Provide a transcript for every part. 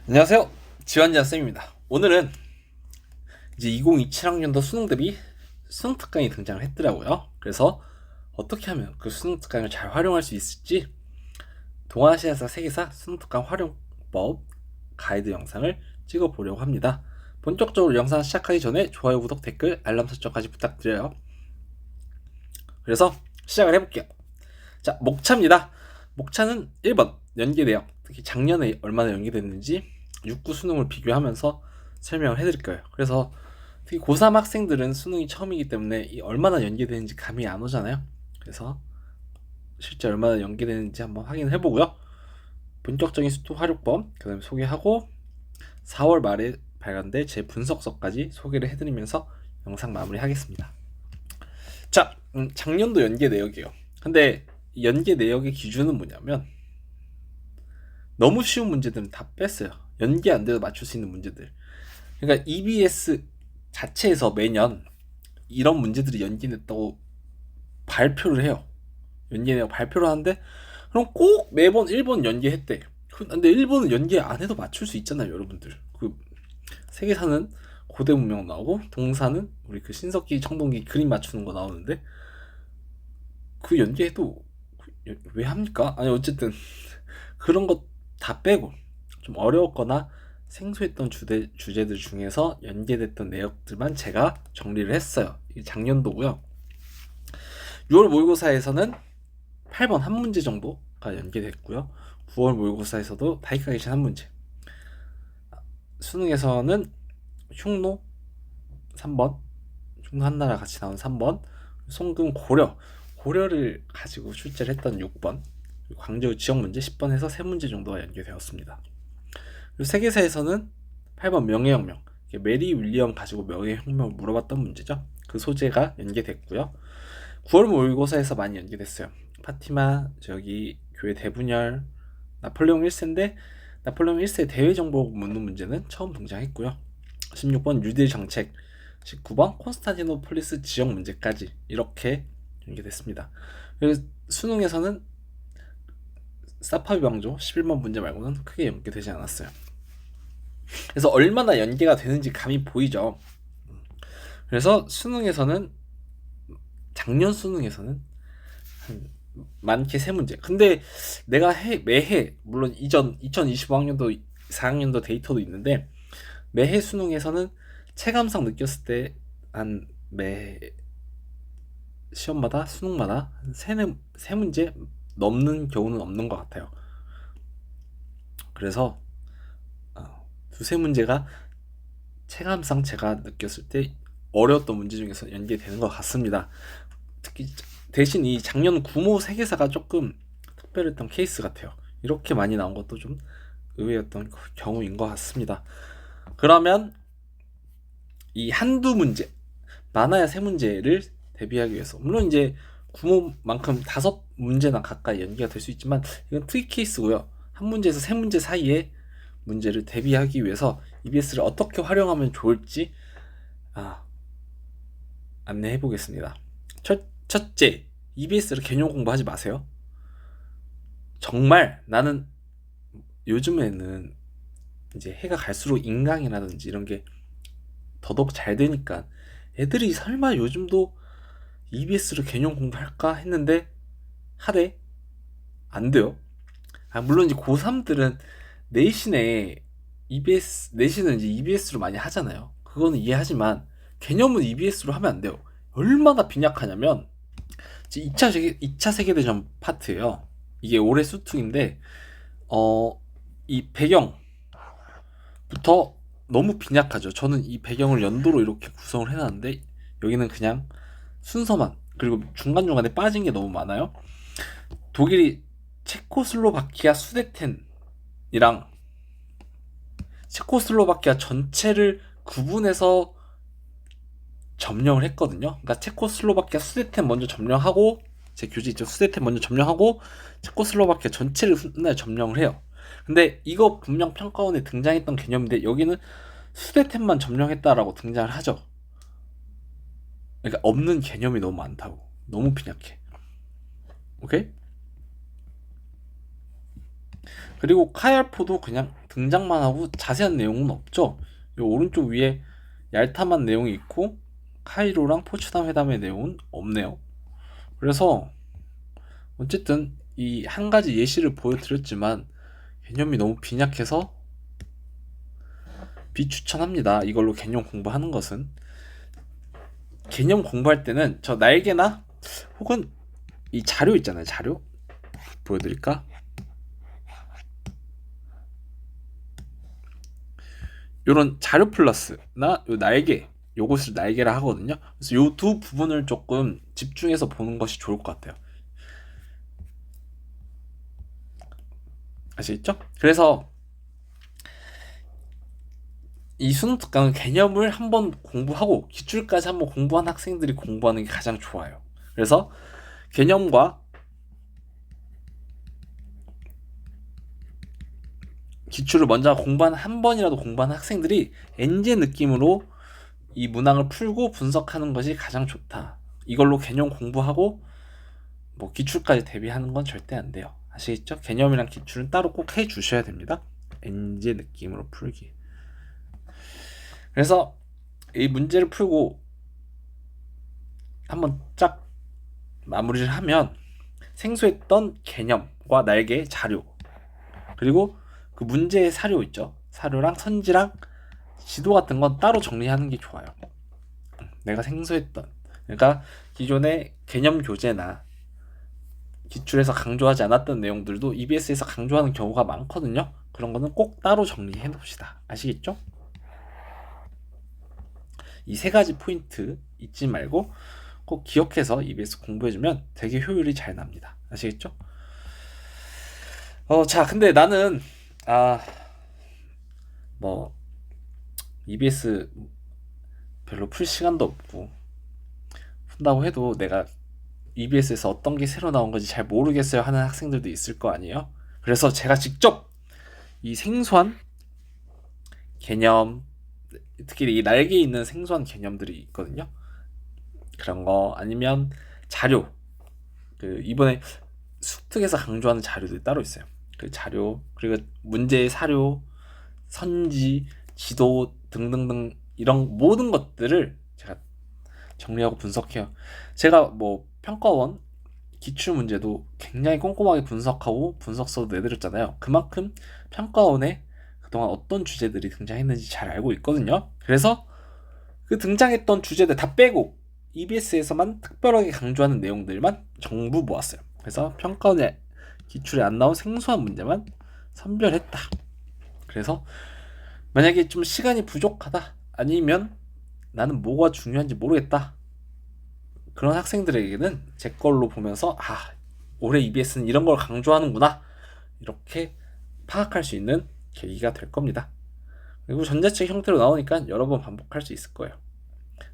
안녕하세요. 지원자 쌤입니다. 오늘은 이제 2027학년도 수능 대비 수능 특강이 등장을 했더라고요. 그래서 어떻게 하면 그 수능 특강을 잘 활용할 수 있을지 동아시아사 세계사 수능 특강 활용법 가이드 영상을 찍어보려고 합니다. 본격적으로 영상 시작하기 전에 좋아요, 구독, 댓글, 알람 설정까지 부탁드려요. 그래서 시작을 해볼게요. 자, 목차입니다. 목차는 1번 연계 내역, 특히 작년에 얼마나 연계됐는지 6구 수능을 비교하면서 설명을 해드릴 거예요. 그래서 특히 고3 학생들은 수능이 처음이기 때문에 이 얼마나 연계되는지 감이 안 오잖아요. 그래서 실제 얼마나 연계되는지 한번 확인을 해보고요. 본격적인 수투 활용법 그 다음에 소개하고 4월 말에 발간될 제 분석서까지 소개를 해드리면서 영상 마무리하겠습니다. 자, 작년도 연계 내역이에요. 근데 연계 내역의 기준은 뭐냐면 너무 쉬운 문제들은 다 뺐어요. 연계 안 돼도 맞출 수 있는 문제들. 그러니까 EBS 자체에서 매년 이런 문제들이 연계됐다고 발표를 해요. 연계 내역 발표를 하는데 그럼 꼭 매번 1번 연계했대. 근데 1번은 연계 안 해도 맞출 수 있잖아요, 여러분들. 그 세계사는 고대 문명 나오고 동사는 우리 그 신석기, 청동기 그림 맞추는 거 나오는데 그 연계해도 왜 합니까? 아니 어쨌든 그런 거 다 빼고 좀 어려웠거나 생소했던 주제들 중에서 연계됐던 내역들만 제가 정리를 했어요. 이게 작년도고요. 6월 모의고사에서는 8번 한 문제 정도가 연계됐고요. 9월 모의고사에서도 다이카게이션 한 문제. 수능에서는 흉노 3번, 흉노 한나라 같이 나온 3번, 송금 고려를 가지고 출제를 했던 6번, 광저우 지역 문제 10번 해서 3문제 정도가 연계되었습니다. 그리고 세계사에서는 8번 명예혁명, 메리 윌리엄 가지고 명예혁명을 물어봤던 문제죠. 그 소재가 연계됐고요. 9월 모의고사에서 많이 연계됐어요. 파티마, 저기 교회 대분열, 나폴레옹 1세인데 나폴레옹 1세 대외 정보 묻는 문제는 처음 등장했고요. 16번 뉴딜 정책, 19번 콘스탄티노폴리스 지역 문제까지 이렇게 연계됐습니다. 그래서 수능에서는 사파비 방조 11번 문제 말고는 크게 연계되지 않았어요. 그래서 얼마나 연계가 되는지 감이 보이죠. 그래서 수능에서는 작년 수능에서는 한 많게 3문제. 근데 내가 매해 물론 이전 2025학년도 4학년도 데이터도 있는데 매해 수능에서는 체감상 느꼈을 때 한 매 시험마다 수능마다 한 3문제 넘는 경우는 없는 것 같아요. 그래서 두세 문제가 체감상 제가 느꼈을 때 어려웠던 문제 중에서 연계되는 것 같습니다. 특히 대신 이 작년 구모 세계사가 조금 특별했던 케이스 같아요. 이렇게 많이 나온 것도 좀 의외였던 경우인 것 같습니다. 그러면 이 한두 문제, 많아야 3문제를 대비하기 위해서, 물론 이제 구모만큼 5문제나 가까이 연계가 될 수 있지만 이건 특이 케이스고요. 한 문제에서 3문제 사이에 문제를 대비하기 위해서 EBS를 어떻게 활용하면 좋을지 안내해 보겠습니다. 첫째, EBS를 개념 공부하지 마세요. 정말 나는 요즘에는 이제 해가 갈수록 인강이라든지 이런 게 더더욱 잘 되니까 애들이 설마 요즘도 EBS를 개념 공부할까 했는데 하대? 안 돼요. 물론 이제 고3들은 내신에 내신은 이제 EBS로 많이 하잖아요. 그거는 이해하지만 개념은 EBS로 하면 안 돼요. 얼마나 빈약하냐면 2차 세계대전 파트예요. 이게 올해 수특인데 이 배경부터 너무 빈약하죠. 저는 이 배경을 연도로 이렇게 구성을 해놨는데 여기는 그냥 순서만, 그리고 중간중간에 빠진 게 너무 많아요. 독일이 체코슬로바키아 수데텐이랑 체코슬로바키아 전체를 구분해서 점령을 했거든요. 그러니까 체코슬로바키아 수데텐 먼저 점령하고, 제 교재 있죠. 수데텐 먼저 점령하고 체코슬로바키아 전체를 훗날 점령을 해요. 근데 이거 분명 평가원에 등장했던 개념인데 여기는 수데텐만 점령했다라고 등장을 하죠. 그러니까 없는 개념이 너무 많다고. 너무 빈약해. 오케이? 그리고 카얄포도 그냥 등장만 하고 자세한 내용은 없죠. 이 오른쪽 위에 얄탐한 내용이 있고 카이로랑 포츠담 회담의 내용은 없네요. 그래서 어쨌든 이 한 가지 예시를 보여드렸지만 개념이 너무 빈약해서 비추천합니다. 이걸로 개념 공부하는 것은. 개념 공부할 때는 저 날개나 혹은 이 자료 있잖아요. 자료 보여드릴까? 요런 자료 플러스나 요 날개, 요것을 날개라 하거든요. 그래서 요 두 부분을 조금 집중해서 보는 것이 좋을 것 같아요. 아시겠죠? 그래서 이 수능 특강은 개념을 한번 공부하고 기출까지 한번 공부한 학생들이 공부하는 게 가장 좋아요. 그래서 개념과 기출을 먼저 공부한 한 번이라도 공부한 학생들이 엔제 느낌으로 이 문항을 풀고 분석하는 것이 가장 좋다. 이걸로 개념 공부하고 뭐 기출까지 대비하는 건 절대 안 돼요. 아시겠죠? 개념이랑 기출은 따로 꼭 해주셔야 됩니다. 엔제 느낌으로 풀기. 그래서 이 문제를 풀고 한번 쫙 마무리를 하면 생소했던 개념과 날개, 자료, 그리고 그 문제의 사료 있죠. 사료랑 선지랑 지도 같은 건 따로 정리하는 게 좋아요. 내가 생소했던, 그러니까 기존의 개념 교재나 기출에서 강조하지 않았던 내용들도 EBS에서 강조하는 경우가 많거든요. 그런 거는 꼭 따로 정리해 놓읍시다. 아시겠죠? 이 세 가지 포인트 잊지 말고 꼭 기억해서 EBS 공부해주면 되게 효율이 잘 납니다. 아시겠죠? 자, 근데 나는 뭐 EBS 별로 풀 시간도 없고 푼다고 해도 내가 EBS에서 어떤 게 새로 나온 건지 잘 모르겠어요 하는 학생들도 있을 거 아니에요. 그래서 제가 직접 이 생소한 개념, 특히 이 날개에 있는 생소한 개념들이 있거든요. 그런 거 아니면 자료, 그 이번에 수특에서 강조하는 자료들이 따로 있어요. 그 자료, 그리고 문제의 사료, 선지, 지도 등등등 이런 모든 것들을 제가 정리하고 분석해요. 제가 뭐 평가원 기출 문제도 굉장히 꼼꼼하게 분석하고 분석서도 내드렸잖아요. 그만큼 평가원에 그동안 어떤 주제들이 등장했는지 잘 알고 있거든요. 그래서 그 등장했던 주제들 다 빼고 EBS에서만 특별하게 강조하는 내용들만 전부 모았어요. 그래서 평가원에 기출에 안 나온 생소한 문제만 선별했다. 그래서 만약에 좀 시간이 부족하다, 아니면 나는 뭐가 중요한지 모르겠다, 그런 학생들에게는 제 걸로 보면서 올해 EBS는 이런 걸 강조하는구나, 이렇게 파악할 수 있는 계기가 될 겁니다. 그리고 전자책 형태로 나오니까 여러 번 반복할 수 있을 거예요.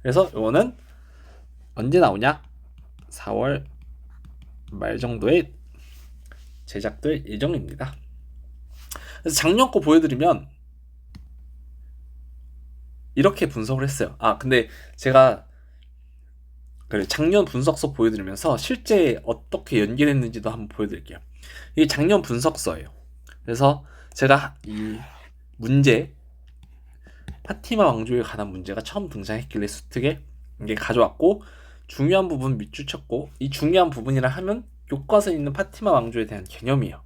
그래서 이거는 언제 나오냐? 4월 말 정도에 제작될 예정입니다. 그래서 작년 거 보여드리면 이렇게 분석을 했어요. 근데 제가 작년 분석서 보여드리면서 실제 어떻게 연결했는지도 한번 보여드릴게요. 이게 작년 분석서예요. 그래서 제가 이 문제, 파티마 왕조에 관한 문제가 처음 등장했길래 수특에 이게 가져왔고, 중요한 부분 밑줄 쳤고, 이 중요한 부분이라 하면 교과서에 있는 파티마 왕조에 대한 개념이에요.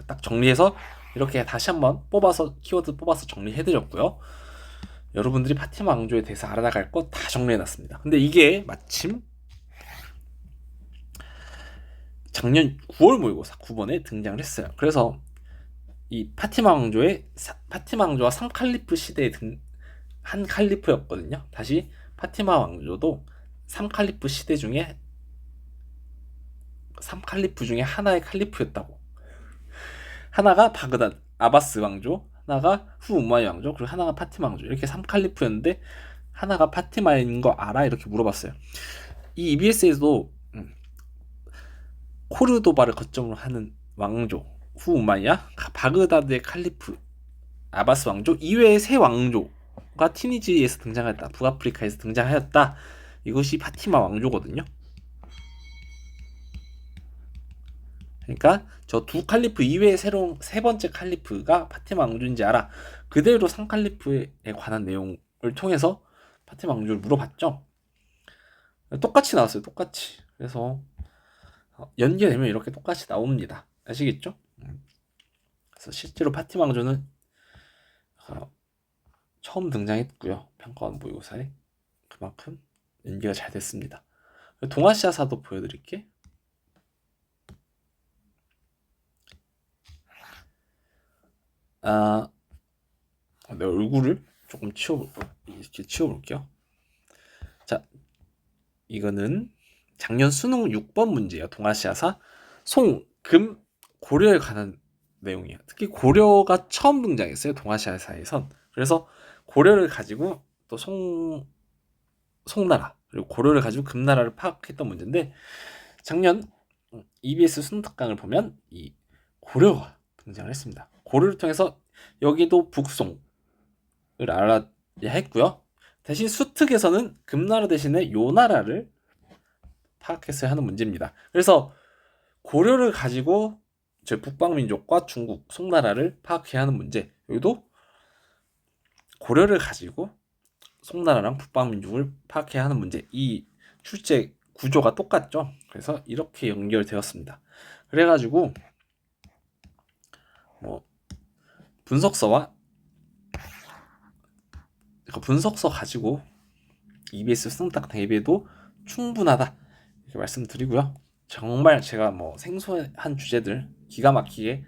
딱 정리해서 이렇게 다시 한번 뽑아서 키워드 뽑아서 정리해드렸고요. 여러분들이 파티마 왕조에 대해서 알아나갈 거 다 정리해놨습니다. 근데 이게 마침 작년 9월 모의고사 9번에 등장을 했어요. 그래서 이 파티마 왕조와 3칼리프 시대에 한 칼리프였거든요. 다시 파티마 왕조도 3칼리프 시대 중에 3칼리프 중에 하나의 칼리프였다고. 하나가 바그다드 아바스 왕조, 하나가 후우마이 왕조, 그리고 하나가 파티마 왕조, 이렇게 3칼리프였는데 하나가 파티마인 거 알아? 이렇게 물어봤어요. 이 EBS에서도 코르도바를 거점으로 하는 왕조 후우마이야, 바그다드의 칼리프 아바스 왕조 이외의 세 왕조가 티니지에서 등장했다, 북아프리카에서 등장하였다. 이것이 파티마 왕조거든요. 그러니까 저 두 칼리프 이외에 새로운 세 번째 칼리프가 파티마 왕조인지 알아. 그대로 3칼리프에 관한 내용을 통해서 파티마 왕조를 물어봤죠. 똑같이 나왔어요. 똑같이. 그래서 연계되면 이렇게 똑같이 나옵니다. 아시겠죠? 그래서 실제로 파티마 왕조는 처음 등장했고요. 평가원 모의고사에 그만큼 연기가 잘 됐습니다. 동아시아사도 보여드릴게. 내 얼굴을 조금 치워볼게요. 자, 이거는 작년 수능 6번 문제예요. 동아시아사 송, 금, 고려에 관한 내용이에요. 특히 고려가 처음 등장했어요. 동아시아사에선. 그래서 고려를 가지고 또 송나라 그리고 고려를 가지고 금나라를 파악했던 문제인데 작년 EBS 수능 특강을 보면 이 고려가 등장을 했습니다. 고려를 통해서 여기도 북송을 알아야 했고요. 대신 수특에서는 금나라 대신에 요나라를 파악했어야 하는 문제입니다. 그래서 고려를 가지고 저 북방민족과 중국, 송나라를 파악해야 하는 문제. 여기도 고려를 가지고 송나라랑 북방민족을 파악해야 하는 문제. 이 출제 구조가 똑같죠. 그래서 이렇게 연결되었습니다. 그래가지고 분석서 가지고 EBS 수능 딱 대비해도 충분하다 이렇게 말씀드리고요. 정말 제가 생소한 주제들 기가 막히게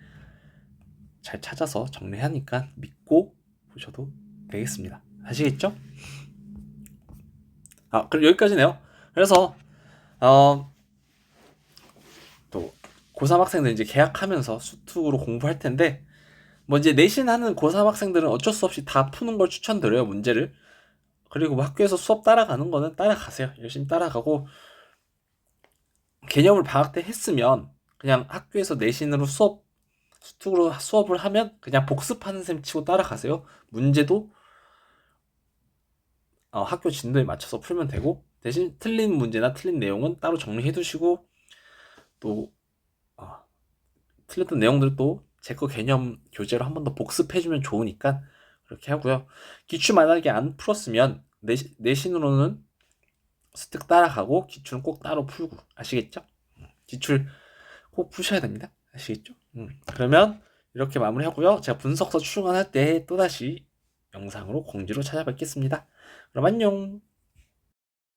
잘 찾아서 정리하니까 믿고 보셔도 되겠습니다. 아시겠죠? 그럼 여기까지네요. 그래서 또 고3 학생들 이제 개학하면서 수특으로 공부할 텐데 이제 내신하는 고3 학생들은 어쩔 수 없이 다 푸는 걸 추천드려요. 문제를. 그리고 학교에서 수업 따라가는 거는 따라가세요. 열심히 따라가고 개념을 방학 때 했으면 그냥 학교에서 내신으로 수특으로 수업을 하면 그냥 복습하는 셈 치고 따라가세요. 문제도 학교 진도에 맞춰서 풀면 되고 대신 틀린 문제나 틀린 내용은 따로 정리해 두시고 또 틀렸던 내용들도 제 거 개념 교재로 한 번 더 복습해주면 좋으니까 그렇게 하고요. 기출 만약에 안 풀었으면 내신으로는 수특 따라가고 기출은 꼭 따로 풀고 아시겠죠? 기출 꼭 푸셔야 됩니다. 아시겠죠? 그러면 이렇게 마무리하고요. 제가 분석서 출간할 때 또다시 영상으로 공지로 찾아뵙겠습니다. 그럼 안녕.